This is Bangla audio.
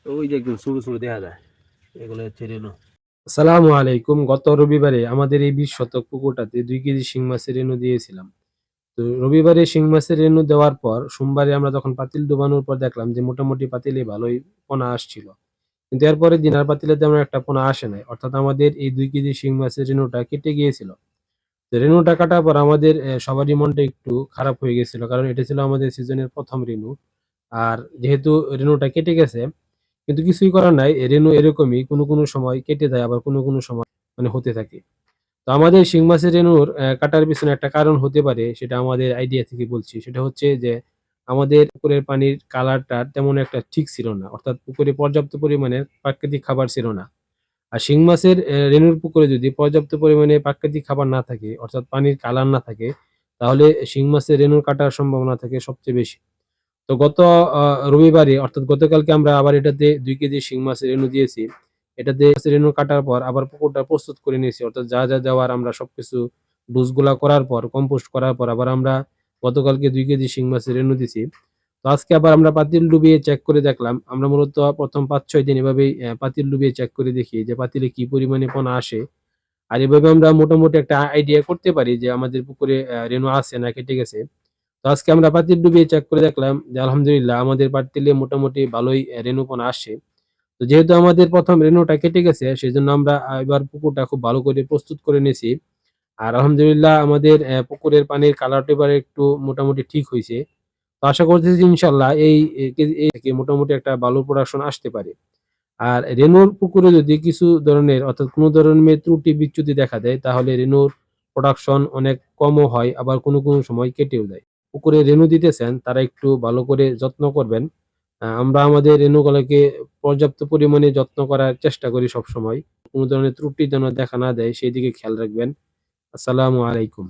ওই যে একদম ছোট ছোট দেখা যায়, এগুলো হচ্ছে রেনু। আসসালামু আলাইকুম। গত রবিবারে আমাদের এই ২০ শতক পুকুরটাতে ২ কেজি শিং মাছের রেনু দিয়েছিলাম। তো রবিবারে শিং মাছের রেনু দেওয়ার পর সোমবারে আমরা যখন পাতিল ডুবানোর পর দেখলাম যে মোটামুটি পাতিলে ভালোই পোনা আসছিল। কিন্তু এরপরের দিন আর পাতিলে তেমন একটা পোনা আসে নাই। অর্থাৎ আমাদের এই ২ কেজি শিং মাছের রেনুটা কেটে গিয়েছিল। তো রেনুটা কাটার পর আমাদের সবারই মনটা একটু খারাপ হয়ে গেছিল। কারণ এটা ছিল আমাদের সিজনের ১ম রেনু। আর যেহেতু রেনুটা কেটে গেছে, কিন্তু কিছুই করার নাই। রেনু এরকমই কোনো সময় কেটে যায়, আবার কোনো সময় মানে হতে থাকে। তো আমাদের শিং মাছের রেনুর কাটার পিছনে একটা কারণ হতে পারে, সেটা আমাদের আইডিয়া থেকে বলছি। সেটা হচ্ছে যে আমাদের পুকুরের পানির কালারটা তেমন একটা ঠিক ছিল না। অর্থাৎ পুকুরে পর্যাপ্ত পরিমাণে প্রাকৃতিক খাবার ছিল না। আর শিং মাছের রেনুর পুকুরে যদি পর্যাপ্ত পরিমাণে প্রাকৃতিক খাবার না থাকে, অর্থাৎ পানির কালার না থাকে, তাহলে শিং মাছের রেনুর কাটার সম্ভাবনা থাকে সবচেয়ে বেশি। তো গত আ রবিবারে অর্থাৎ গতকালকে আমরা আবার এটাতে ২ কেজি শিং মাছের রেনু দিয়েছি। এটাতে মাছের রেনু কাটার পর আবার পুকুরটা প্রস্তুত করে নিয়েছি। অর্থাৎ যা দেওয়ার আমরা সবকিছু ডোজ গুলা করার পর, কম্পোস্ট করার পর আবার আমরা গতকালকে ২ কেজি শিং মাছের রেনু দিছি। তো আজকে আবার আমরা পাতিল ডুবিয়ে চেক করে দেখলাম। আমরা মূলত ১ম ৫-৬ দিন এভাবেই পাতিল ডুবিয়ে চেক করে দেখি যে পাতিলে কি পরিমাণে পোনা আসে। আর এভাবে আমরা মোটামুটি একটা আইডিয়া করতে পারি যে আমাদের পুকুরে রেনু আছে না কেটে গেছে। তো আজকে আমরা পাতিল ডুবিয়ে চেক করে দেখলাম যে আলহামদুলিল্লাহ আমাদের পাতিলে মোটামুটি ভালোই রেণু-পোনা আসছে। তো যেহেতু আমাদের ১ম রেণুটা কেটে গেছে, সেজন্য আমরা এবার পুকুরটা খুব ভালো করে প্রস্তুত করে নিয়েছি। আর আলহামদুলিল্লাহ আমাদের পুকুরের পানির কালারটা এবারে একটু মোটামুটি ঠিক হইছে। তো আশা করতেছি যে ইনশাআল্লাহ এই থেকে মোটামুটি একটা ভালো প্রোডাকশন আসতে পারে। আর রেনুর পুকুরে যদি কিছু ধরনের অর্থাৎ কোনো ধরনের ত্রুটি বিচ্যুতি দেখা দেয়, তাহলে রেনুর প্রোডাকশন অনেক কমও হয়, আবার কোনো সময় কেটেও যায়। পুকুরে রেনু দিতেছেন তারা একটু ভালো করে যত্ন করবেন। আমরা আমাদের রেনুগুলোকে পর্যাপ্ত পরিমাণে যত্ন করার চেষ্টা করি সবসময়। কোনো ধরনের ত্রুটি যেন দেখা না দেয়, সেদিকে খেয়াল রাখবেন। আসসালামু আলাইকুম।